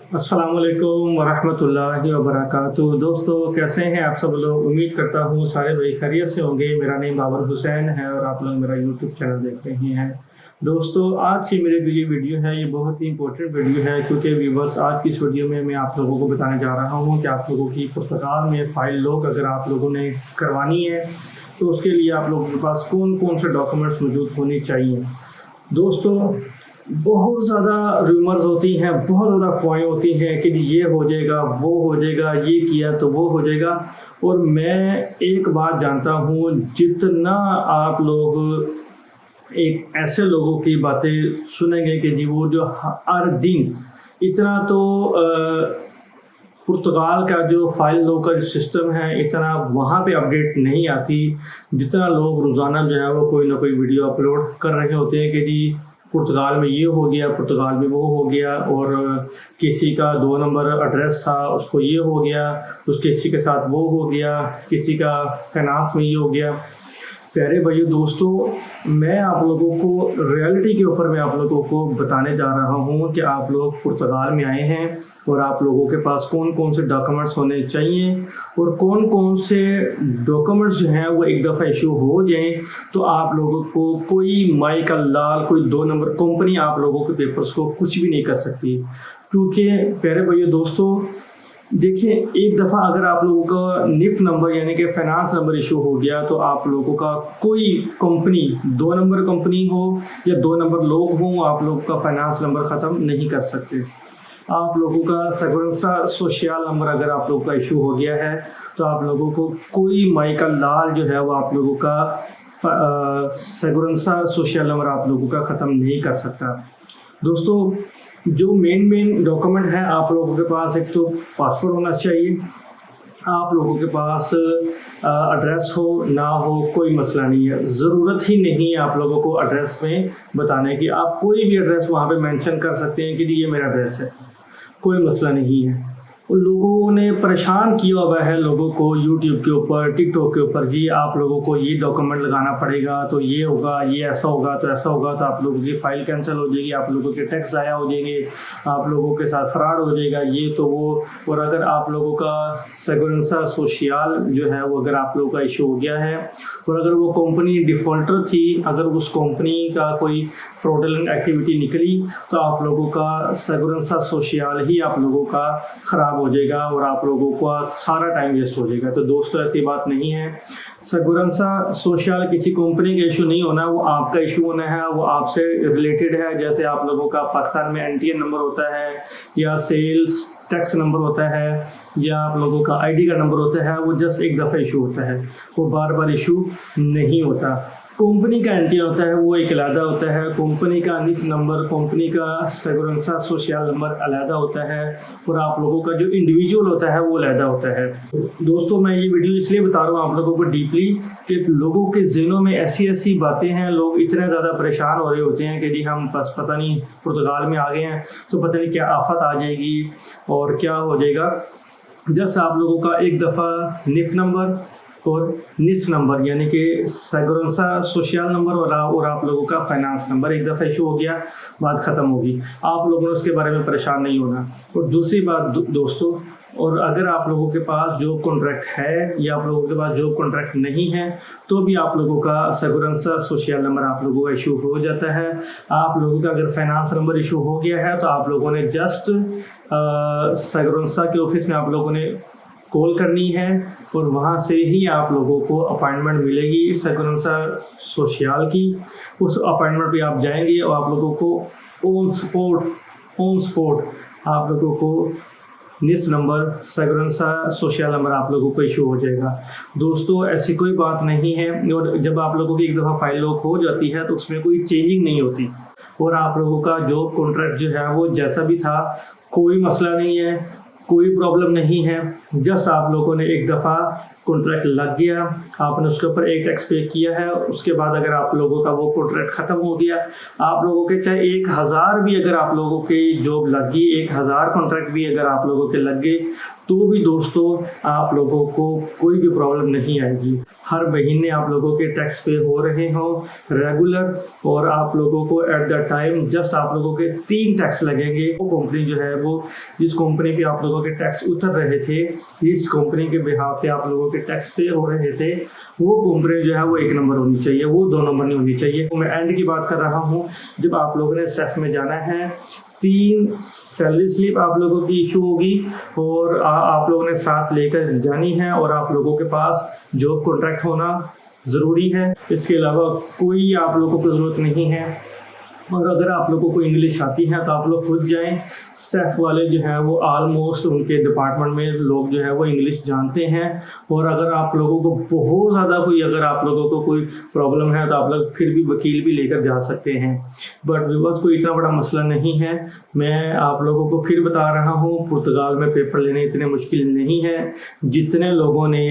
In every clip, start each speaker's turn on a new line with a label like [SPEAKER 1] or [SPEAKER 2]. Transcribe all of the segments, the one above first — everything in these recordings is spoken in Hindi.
[SPEAKER 1] अस्सलाम वालेकुम वरहमतुल्लाहि वबरकातुहू। दोस्तों कैसे हैं आप सब लोग। उम्मीद करता हूँ सारे भाई खैरियत से होंगे। मेरा नाम बाबर हुसैन है और आप लोग मेरा यूट्यूब चैनल देख रहे हैं। दोस्तों आज की मेरी जो वीडियो है ये बहुत ही इंपॉर्टेंट वीडियो है, क्योंकि व्यूवर्स आज की इस वीडियो में मैं आप लोगों को बताने जा रहा हूँ कि आप लोगों की पुर्तगाल में फ़ाइल लॉक अगर आप लोगों ने करवानी है तो उसके लिए आप लोगों के पास कौन कौन से डॉक्यूमेंट्स मौजूद होने चाहिए। दोस्तों बहुत ज़्यादा रूमर्स होती हैं, बहुत ज़्यादा अफवाहें होती हैं कि ये हो जाएगा, वो हो जाएगा, ये किया तो वो हो जाएगा। और मैं एक बात जानता हूँ, जितना आप लोग एक ऐसे लोगों की बातें सुनेंगे कि जी वो जो हर दिन इतना तो पुर्तगाल का जो फ़ाइल लॉक का सिस्टम है इतना वहाँ पे अपडेट नहीं आती, जितना लोग रोज़ाना जो है वो कोई ना कोई वीडियो अपलोड कर रहे होते हैं कि जी पुर्तगाल में ये हो गया, पुर्तगाल में वो हो गया, और किसी का 2 नंबर एड्रेस था उसको ये हो गया, उस किसी के साथ वो हो गया, किसी का फाइनेंस में ये हो गया। प्यारे भाइयों दोस्तों, मैं आप लोगों को रियलिटी के ऊपर मैं आप लोगों को बताने जा रहा हूँ कि आप लोग पुर्तगाल में आए हैं और आप लोगों के पास कौन कौन से डॉक्यूमेंट्स होने चाहिए, और कौन कौन से डॉक्यूमेंट्स जो हैं वो एक दफ़ा इशू हो जाएं तो आप लोगों को कोई माई का लाल, कोई 2 नंबर कंपनी आप लोगों के पेपर्स को कुछ भी नहीं कर सकती। क्योंकि प्यारे भाइयों दोस्तों देखिए, एक दफ़ा अगर आप लोगों का निफ नंबर यानी कि फाइनेंस नंबर इशू हो गया तो आप लोगों का कोई कंपनी 2 नंबर कंपनी हो या 2 नंबर लोग हों, आप लोगों का फाइनेंस नंबर ख़त्म नहीं कर सकते। आप लोगों का सेगुरेंसा सोशल नंबर अगर आप लोगों का इशू हो गया है तो आप लोगों को कोई माई का लाल जो है वो आप लोगों का सेगुरेंसा सोशल नंबर आप लोगों का ख़त्म नहीं कर सकता। दोस्तों जो मेन डॉक्यूमेंट है आप लोगों के पास, एक तो पासपोर्ट होना चाहिए, आप लोगों के पास एड्रेस हो ना हो कोई मसला नहीं है, ज़रूरत ही नहीं है आप लोगों को एड्रेस में बताने की। आप कोई भी एड्रेस वहाँ पे मेंशन कर सकते हैं कि ये मेरा एड्रेस है, कोई मसला नहीं है। उन लोगों ने परेशान किया हुआ है लोगों को यूट्यूब के ऊपर, टिकटॉक के ऊपर, जी आप लोगों को ये डॉक्यूमेंट लगाना पड़ेगा तो ये होगा, ये ऐसा होगा तो ऐसा होगा, तो आप लोगों की फ़ाइल कैंसिल हो जाएगी, आप लोगों के टैक्स ज़ाया हो जाएंगे, आप लोगों के साथ फ्रॉड हो जाएगा, ये तो वो। और अगर आप लोगों का सेगुरेंसा सोशल जो है वो अगर आप लोगों का इशू हो गया है और अगर वो कंपनी डिफ़ॉल्टर थी, अगर उस कंपनी का कोई फ्रॉडलेंट एक्टिविटी निकली तो आप लोगों का सेगुरेंसा सोशल ही आप लोगों का ख़राब हो जाएगा और आप लोगों का सारा टाइम वेस्ट हो जाएगा। तो दोस्तों ऐसी बात नहीं है, सेगुरेंसा सोशल किसी कंपनी का इशू नहीं होना, वो आपका इशू होना है, वो आपसे रिलेटेड है। जैसे आप लोगों का पाकिस्तान में NTN नंबर होता है या सेल्स टैक्स नंबर होता है या आप लोगों का ID का नंबर होता है, वो जस्ट एक दफ़ा इशू होता है, वो बार बार इशू नहीं होता। कंपनी का NTN होता है वो एक अलहदा होता है, कंपनी का निफ नंबर, कंपनी का सेगुरेंसा सोशल नंबर अलहदा होता है, और आप लोगों का जो इंडिविजुअल होता है वो अलहदा होता है। दोस्तों मैं ये वीडियो इसलिए बता रहा हूँ आप लोगों को डीपली कि लोगों के ज़हनों में ऐसी बातें हैं, लोग इतने ज़्यादा परेशान हो रहे होते हैं कि जी हम बस पता नहीं पुर्तगाल में आ गए हैं तो पता नहीं क्या आफत आ जाएगी और क्या हो जाएगा। जैसे आप लोगों का एक दफ़ा निफ नंबर और निस नंबर यानी कि सेगुरेंसा सोशल नंबर और आप लोगों का फाइनेंस नंबर एक दफ़ा इशू हो गया, बात ख़त्म होगी, आप लोगों ने उसके बारे में परेशान नहीं होना। और दूसरी बात दोस्तों, और अगर आप लोगों के पास जॉब कॉन्ट्रैक्ट है या आप लोगों के पास जॉब कॉन्ट्रैक्ट नहीं है तो भी आप लोगों का सेगुरेंसा सोशल नंबर आप लोगों का इशू हो जाता है। आप लोगों का अगर फाइनेंस नंबर इशू हो गया है तो आप लोगों ने जस्ट सेगुरेंसा के ऑफिस में आप लोगों ने कॉल करनी है और वहाँ से ही आप लोगों को अपॉइंटमेंट मिलेगी सेगुरेंसा सोशल की। उस अपॉइंटमेंट पे आप जाएंगे और आप लोगों को ऑन स्पॉट आप लोगों को निस नंबर, सेगुरेंसा सोशल नंबर आप लोगों को इशू हो जाएगा। दोस्तों ऐसी कोई बात नहीं है, और जब आप लोगों की एक दफ़ा फाइल लॉक हो जाती है तो उसमें कोई चेंजिंग नहीं होती और आप लोगों का जॉब कॉन्ट्रैक्ट जो है वो जैसा भी था, कोई मसला नहीं है, कोई प्रॉब्लम नहीं है। जस्ट आप लोगों ने एक दफ़ा कॉन्ट्रैक्ट लग गया, आपने उसके ऊपर एक टैक्स पे किया है, उसके बाद अगर आप लोगों का वो कॉन्ट्रैक्ट ख़त्म हो गया, आप लोगों के चाहे 1000 भी अगर आप लोगों की जॉब लग गई, 1000 कॉन्ट्रैक्ट भी अगर आप लोगों के लग गए, तो भी दोस्तों आप लोगों को कोई भी प्रॉब्लम नहीं आएगी। हर महीने आप लोगों के टैक्स पे हो रहे हो रेगुलर, और आप लोगों को एट द टाइम जस्ट आप लोगों के 3 टैक्स लगेंगे। वो कंपनी जो है वो जिस कंपनी पे आप लोगों के टैक्स उतर रहे थे, जिस कंपनी के बिहाफ पे आप लोगों के टैक्स पे हो रहे थे, वो कंपनी जो है वो 1 नंबर होनी चाहिए, वो 2 नंबर नहीं होनी चाहिए। तो मैं एंड की बात कर रहा हूँ, जब आप लोगों ने सेफ में जाना है 3 सैलरी स्लिप आप लोगों की इशू होगी और आप लोगों ने साथ लेकर जानी है, और आप लोगों के पास जॉब कॉन्ट्रैक्ट होना ज़रूरी है। इसके अलावा कोई आप लोगों को ज़रूरत नहीं है। और अगर आप लोगों को इंग्लिश आती है तो आप लोग खुद जाएं। सेफ वाले जो है वो ऑलमोस्ट उनके डिपार्टमेंट में लोग जो है वो इंग्लिश जानते हैं। और अगर आप लोगों को बहुत ज़्यादा कोई अगर आप लोगों को कोई प्रॉब्लम है तो आप लोग फिर भी वकील भी लेकर जा सकते हैं। बट व्यूअर्स कोई इतना बड़ा मसला नहीं है। मैं आप लोगों को फिर बता रहा हूँ, पुर्तगाल में पेपर लेने इतने मुश्किल नहीं है जितने लोगों ने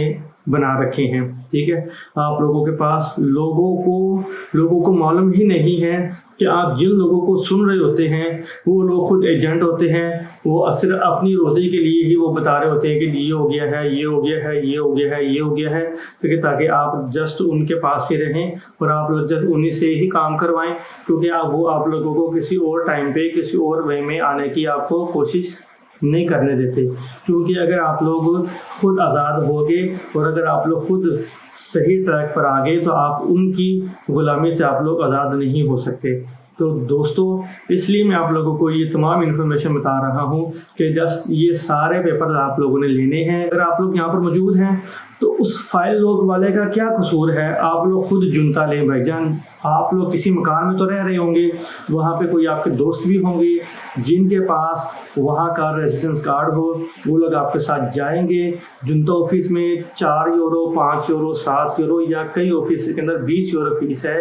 [SPEAKER 1] बना रखे हैं। ठीक है, आप लोगों के पास लोगों को मालूम ही नहीं है कि आप जिन लोगों को सुन रहे होते हैं वो लोग खुद एजेंट होते हैं। वो सिर्फ अपनी रोज़ी के लिए ही वो बता रहे होते हैं कि ये हो गया है, ये हो गया है, ये हो गया है, ये हो गया है, तो ताकि आप जस्ट उनके पास ही रहें और आप लोग जस्ट उन्हीं से ही काम करवाएं, क्योंकि आप लोगों को किसी और टाइम पे किसी और वे में आने की आपको कोशिश नहीं करने देते। क्योंकि अगर आप लोग खुद आज़ाद होगे और अगर आप लोग खुद सही ट्रैक पर आ गए तो आप उनकी गुलामी से आप लोग आज़ाद नहीं हो सकते। तो दोस्तों इसलिए मैं आप लोगों को ये तमाम इन्फॉर्मेशन बता रहा हूँ कि जस्ट ये सारे पेपर आप लोगों ने लेने हैं। अगर आप लोग यहाँ पर मौजूद हैं तो उस फाइल लॉक वाले का क्या कसूर है? आप लोग खुद जुनता लें भाईजान। आप लोग किसी मकान में तो रह रहे होंगे, वहाँ पे कोई आपके दोस्त भी होंगे जिनके पास वहाँ का रेजिडेंस कार्ड हो, वो लोग आपके साथ जाएंगे जुनता ऑफिस में। 4 यूरो, 5 यूरो, 7 यूरो या कई ऑफिस के अंदर 20 यूरो फीस है।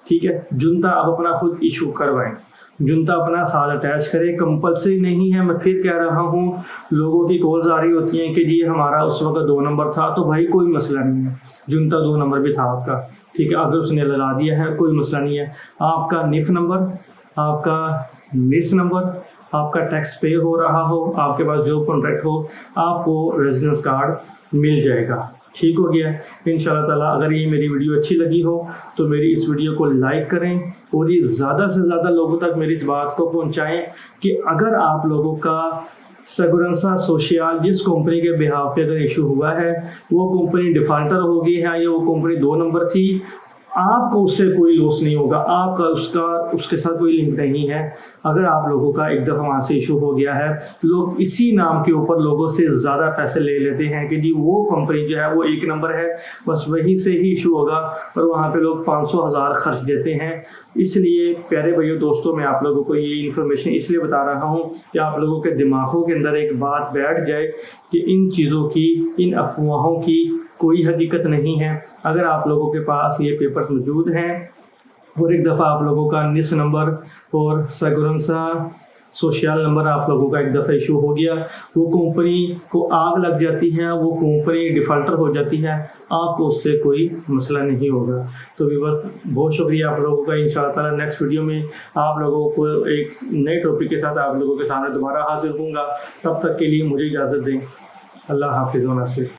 [SPEAKER 1] ठीक है, जुनता आप अपना खुद इशू करवाएं, जुनता अपना साथ अटैच करें। कंपलसरी नहीं है, मैं फिर कह रहा हूँ, लोगों की कॉल्स आ रही होती हैं कि जी हमारा उस वक्त 2 नंबर था, तो भाई कोई मसला नहीं है, जुनता 2 नंबर भी था आपका। ठीक है, अगर उसने लगा दिया है कोई मसला नहीं है। आपका निफ नंबर, आपका मिस नंबर, आपका टैक्स पे हो रहा हो, आपके पास जॉब कॉन्ट्रैक्ट हो, आपको रेजिडेंस कार्ड मिल जाएगा। ठीक हो गया इंशाल्लाह ताला। अगर ये मेरी वीडियो अच्छी लगी हो तो मेरी इस वीडियो को लाइक करें और ये ज़्यादा से ज़्यादा लोगों तक मेरी इस बात को पहुंचाएं कि अगर आप लोगों का सेगुरेंसा सोशल जिस कंपनी के बिहाफ पे अगर इशू हुआ है वो कंपनी डिफॉल्टर हो गई है या वो कंपनी 2 नंबर थी, आपको उससे कोई लॉस नहीं होगा, आपका उसके साथ कोई लिंक नहीं है। अगर आप लोगों का एक दफ़ा वहाँ से इशू हो गया है, लोग इसी नाम के ऊपर लोगों से ज़्यादा पैसे ले लेते हैं कि जी वो कंपनी जो है वो 1 नंबर है, बस वहीं से ही इशू होगा, और वहाँ पे लोग 500,000 खर्च देते हैं। इसलिए प्यारे भाइयों दोस्तों, मैं आप लोगों को ये इन्फॉर्मेशन इसलिए बता रहा हूँ कि आप लोगों के दिमागों के अंदर एक बात बैठ जाए कि इन चीज़ों की, इन अफवाहों की कोई हकीकत नहीं है। अगर आप लोगों के पास ये पेपर्स मौजूद हैं और एक दफ़ा आप लोगों का निस नंबर और सेगुरेंसा सोशल नंबर आप लोगों का एक दफ़ा इशू हो गया, वो कंपनी को आग लग जाती है, वो कंपनी डिफ़ॉल्टर हो जाती है, आपको उससे कोई मसला नहीं होगा। तो भी बस बहुत शुक्रिया आप लोगों का। इंशाअल्लाह ताला नेक्स्ट वीडियो में आप लोगों को एक नए टॉपिक के साथ आप लोगों के सामने दोबारा हाजिर होऊंगा। तब तक के लिए मुझे इजाज़त दें। अल्लाह हाफिज़ व नस्र।